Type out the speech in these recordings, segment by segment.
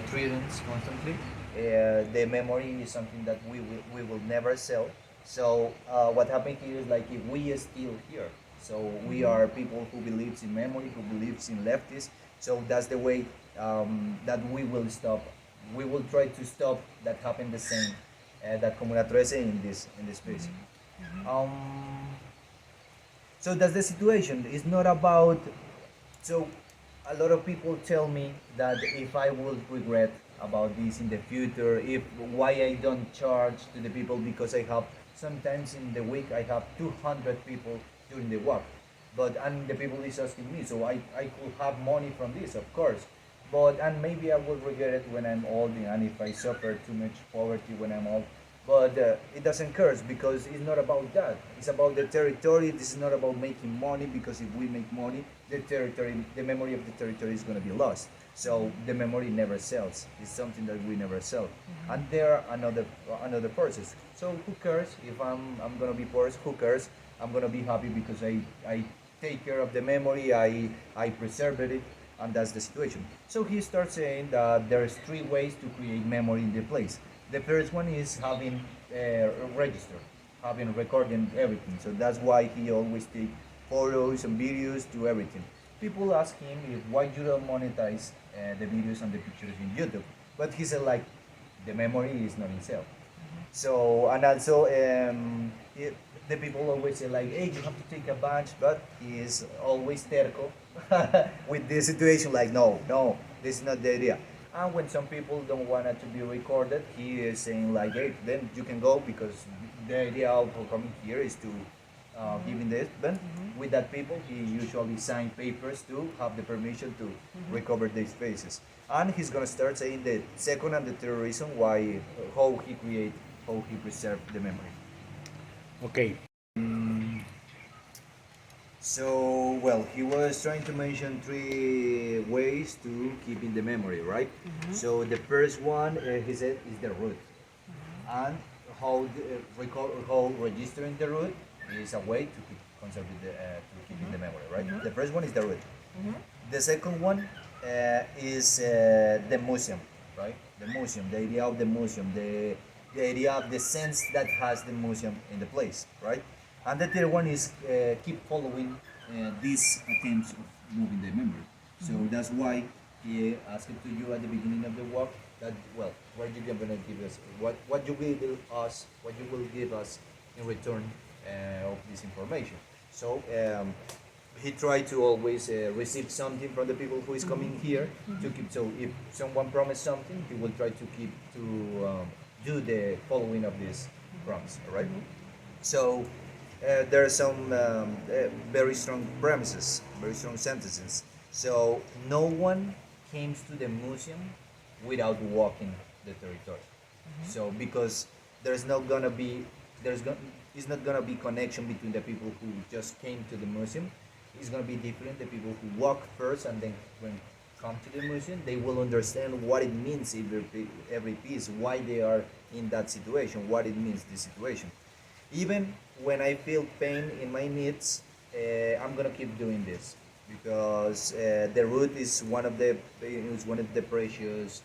trillions constantly. The memory is something that we will never sell. So what happened here is like if we are still here, so we are people who believes in memory, who believes in leftists. So that's the way that we will stop. We will try to stop that happen the same that Comuna 13 in this space. Um, so that's the situation. It's not about. So a lot of people tell me that if I will regret about this in the future, if why I don't charge to the people because I have sometimes in the week I have 200 people during the walk, but and the people is asking me, so I could have money from this, of course, but and maybe I will regret it when I'm old and if I suffer too much poverty when I'm old. But it doesn't curse because it's not about that. It's about the territory. This is not about making money because if we make money, the territory, the memory of the territory is going to be lost. So the memory never sells. It's something that we never sell. And there are another process. So who cares if I'm going to be poor? Who cares? I'm going to be happy because I take care of the memory. I preserve it, and that's the situation. So he starts saying that there's three ways to create memory in the place. The first one is having register, having recording everything. So that's why he always take photos and videos to everything. People ask him if why you don't monetize the videos and the pictures in YouTube, but he said like the memory is not in sale. So and also the people always say like, hey, you have to take advantage, but he is always terco with this situation. Like, no, no, this is not the idea. And when some people don't want it to be recorded, he is saying like, hey, then you can go because the idea of coming here is to giving this. Then with that people, he usually sign papers to have the permission to recover these spaces. And he's gonna start saying the second and the third reason why how he create, how he preserve the memory. Okay. So, well, he was trying to mention three ways to keeping the memory, right? So the first one, he said, is the root, and how registering the root is a way to keep conserving to keeping the memory, right? The first one is the root. The second one is the museum, right? The museum, the idea of the museum, the idea of the sense that has the museum in the place, right? And the third one is keep following these attempts of moving the memory. So that's why he asked it to you at the beginning of the walk that, well, what you gonna give us, what you will give us, what you will give us in return of this information. So he tried to always receive something from the people who is coming here to keep. So if someone promised something, he will try to keep to do the following of this promise. All right. So there are some very strong premises, very strong sentences. So no one came to the museum without walking the territory. So because there's not gonna be there's go- it's not gonna be connection between the people who just came to the museum. It's gonna be different. The people who walk first and then when come to the museum, they will understand what it means every piece, why they are in that situation, what it means this situation. Even when I feel pain in my needs, I'm gonna keep doing this because the root is one of the precious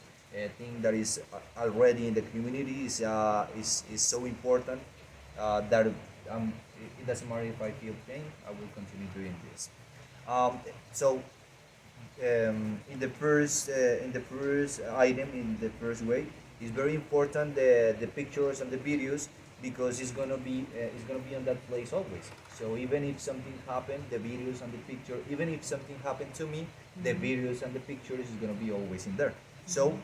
thing that is already in the community is so important that it doesn't matter if I feel pain, I will continue doing this. So in the first item in the first way, it's very important the pictures and the videos because it's gonna be on that place always. So even if something happened, the videos and the picture, even if something happened to me, the videos and the pictures is gonna be always in there. So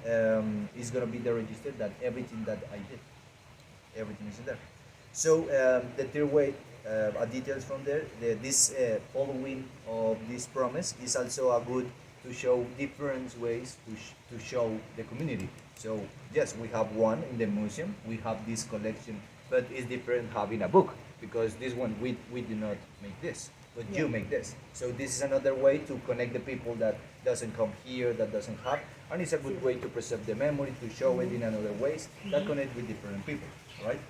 it's gonna be the register that everything that I did, everything is in there. So the third way, details from there, this following of this promise is also a good to show different ways to show the community. So yes, we have one in the museum, we have this collection, but it's different having a book because this one we do not make this, but you make this. So this is another way to connect the people that doesn't come here, that doesn't have, and it's a good way to preserve the memory, to show it in another ways that connect with different people, right?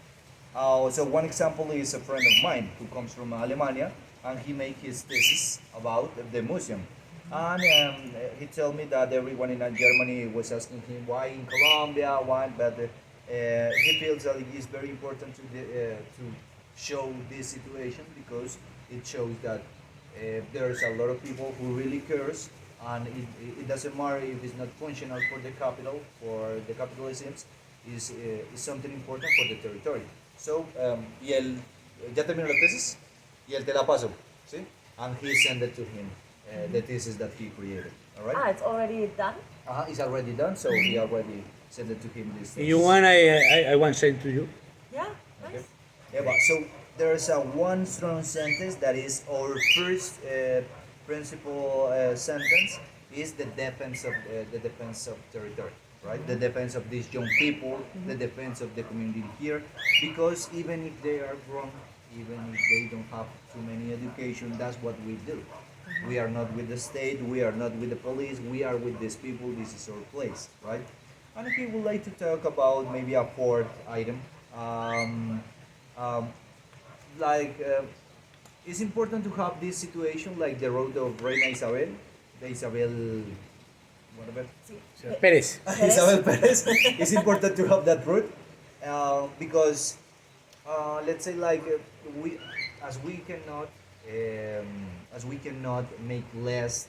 So one example is a friend of mine who comes from Alemania, and he made his thesis about the museum. And he told me that everyone in Germany was asking him why in Colombia, why, but he feels that it is very important to show this situation because it shows that there's a lot of people who really cares, and it doesn't matter if it's not functional for the capital, for the capitalism, is something important for the territory. So, y él ya terminó la tesis y él te la pasó, ¿sí? And he sent it to him, the thesis that he created. All right? Ah, it's already done? It's already done, so he already sent it to him this If you thesis. want, I want to send to you. Yeah, Okay. nice. Yeah, but so there's a one strong sentence that is our first principal sentence is the defense of territory, right? The defense of these young people, the defense of the community here, because even if they are wrong, even if they don't have too many education, that's what we do. We are not with the state, we are not with the police, we are with these people, this is our place, right? And he would like to talk about maybe a fourth item. Um, like, it's important to have this situation like the road of Reina Isabel, the Isabel, whatever. Sí. Pérez. Isabel Perez. It's important to have that route because let's say like we as we cannot as we cannot make less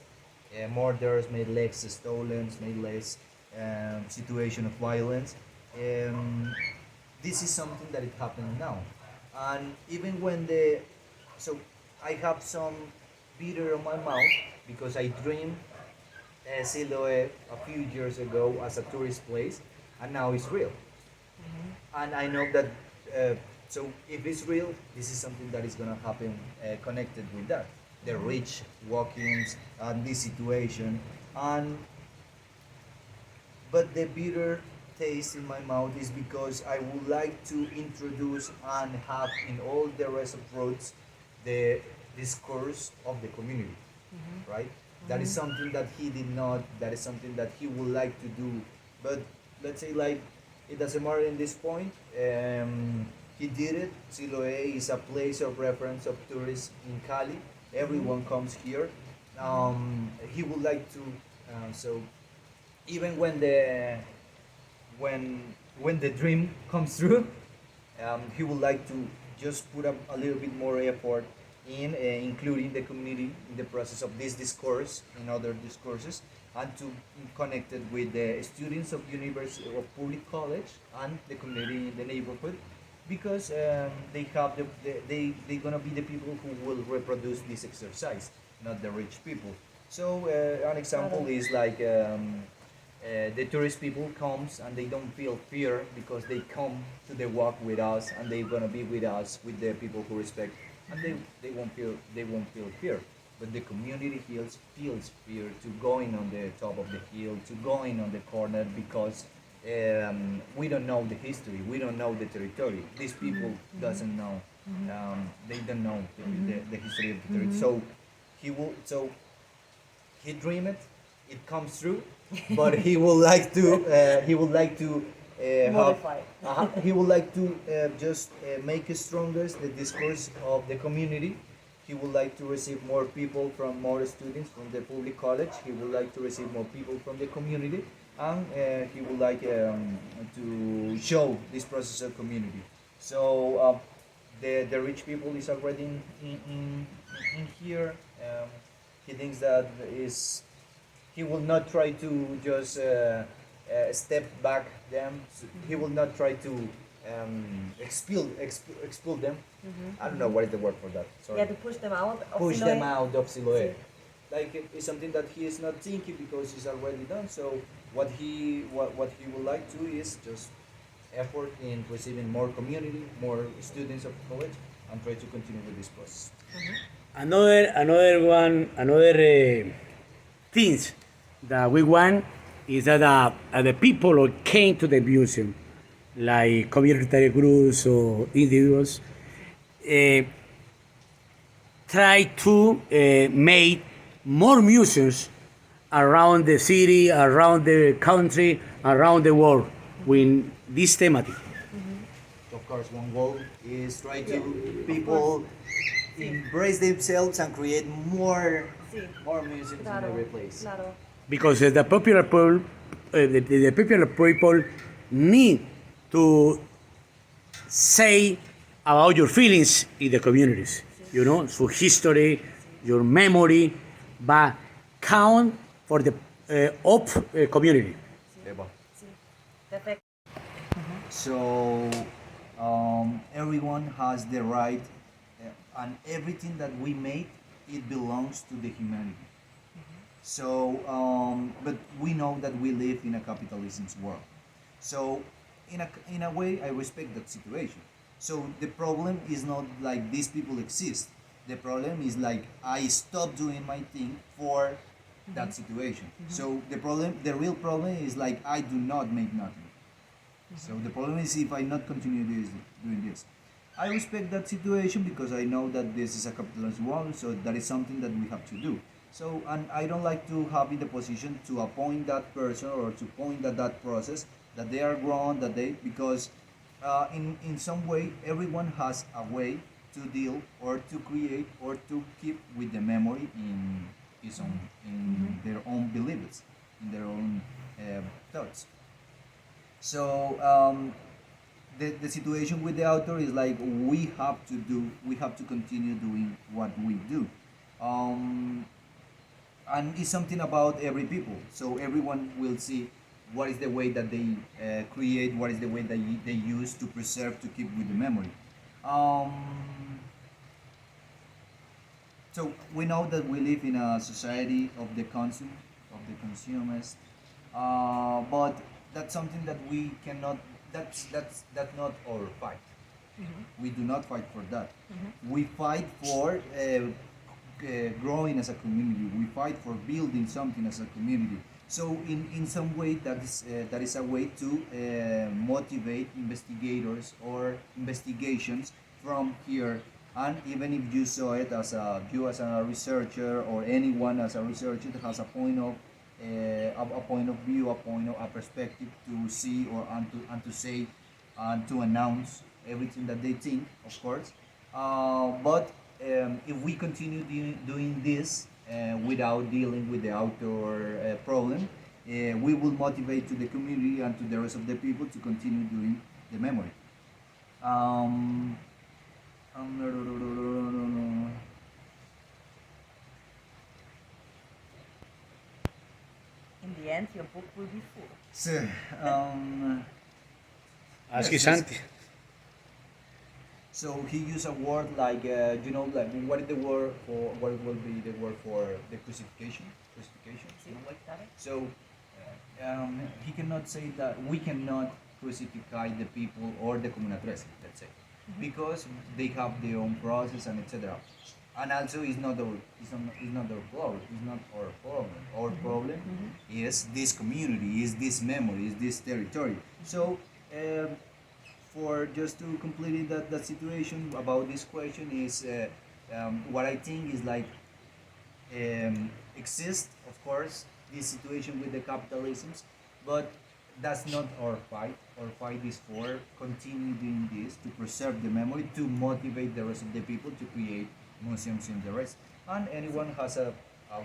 murders, make less stolen, make less situation of violence. This is something that is happening now, and even when the so I have some bitter on my mouth because I dreamed Siloe a few years ago as a tourist place, and now it's real. And I know that, so if it's real, this is something that is gonna happen connected with that. The rich walk-ins and this situation, and but the bitter taste in my mouth is because I would like to introduce and have in all the rest of roads the discourse of the community, right? That is something that he did not, that is something that he would like to do. But let's say like, it doesn't matter in this point. He did it. Siloé is a place of reference of tourists in Cali. Everyone comes here. He would like to, so even when the dream comes through, he would like to just put up a little bit more effort in including the community in the process of this discourse in other discourses, and to connect it with the students of university or public college and the community in the neighborhood, because they have they're gonna be the people who will reproduce this exercise, not the rich people. So an example is like the tourist people comes and they don't feel fear because they come to the walk with us and they're gonna be with us with the people who respect, and they won't feel fear. But the community feels fear to going on the top of the hill, to going on the corner, because we don't know the history, we don't know the territory. These people doesn't know, they don't know the history of the territory. So he dream it, it comes true, but he would like to Modify. he would like to just make stronger the discourse of the community. He would like to receive more people from more students from the public college. He would like to receive more people from the community, and he would like to show this process of community. So the rich people is already in here. He thinks that is he will not try to just step back them. He will not try to expel them. I don't know what is the word for that. Sorry. Yeah, to push them out of Push Siloé. them out of Siloé. Sí. Like it's something that he is not thinking because it's already done. So what he would like to is just effort in receiving more community, more students of college, and try to continue with this process. Another things that we want is that the people who came to the museum, like community groups or individuals, try to make more museums around the city, around the country, around the world with this thematic. Of course, one goal is try to Yeah, people Sí. embrace themselves and create Sí. more music in Claro, every place. claro. Because the popular people, the popular people need to say about your feelings in the communities. You know, through history, your memory, but count for the of community. Diba? Sí. Perfecto. So everyone has the right, and everything that we make, it belongs to the humanity. So, but we know that we live in a capitalism's world. So, in a way, I respect that situation. So the problem is not like these people exist. The problem is like I stop doing my thing for that situation. So the real problem is like I do not make nothing. So the problem is if I not continue doing this. I respect that situation because I know that this is a capitalist world, so that is something that we have to do. So, and I don't like to have in the position to appoint that person or to point at that process that they are wrong, that they, because in some way everyone has a way to deal or to create or to keep with the memory in his own, in their own beliefs, in their own thoughts. So the situation with the author is like we have to continue doing what we do, um, and it's something about every people. So everyone will see what is the way that they create, what is the way that they use to preserve, to keep with the memory. Um, so we know that we live in a society of the of the consumers, but that's something that we cannot. That's not our fight. We do not fight for that. We fight for growing as a community. We fight for building something as a community. So in some way that is a way to motivate investigators or investigations from here. And even if you saw it as you as a researcher or anyone as a researcher that has a point of a point of view, a perspective to see or and to say and to announce everything that they think, of course. But if we continue doing this without dealing with the outdoor problem, we will motivate to the community and to the rest of the people to continue doing the memory. Um, In the end, your book will be full. so, um, Ask yes, Santi. so he used a word like like what is the word for what will be the word for the crucifixion, Sí, you know, like. claro. So he cannot say that we cannot crucify the people or the Comuna 13, let's say, because they have their own process and etc. And also, it's not our problem. It's not our problem. Our problem is this community, is this memory, is this territory. So, for just to complete that situation about this question is what I think is like exist, of course, this situation with the capitalisms, but that's not our fight. Our fight is for continue doing this to preserve the memory, to motivate the rest of the people to create museums in the rest. And anyone has a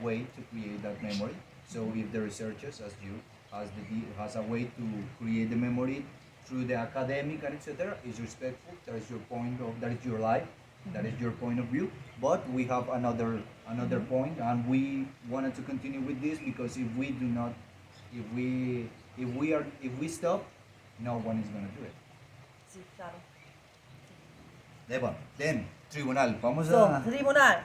way to create that memory. So if the researchers, as you, has a way to create the memory through the academic and etc., is respectful. That is your point of that is your life. That is your point of view. But we have another point, and we wanted to continue with this because if we do not, if we stop, no one is gonna do it. Sí, claro. Then tribunal. Vamos So, a tribunal.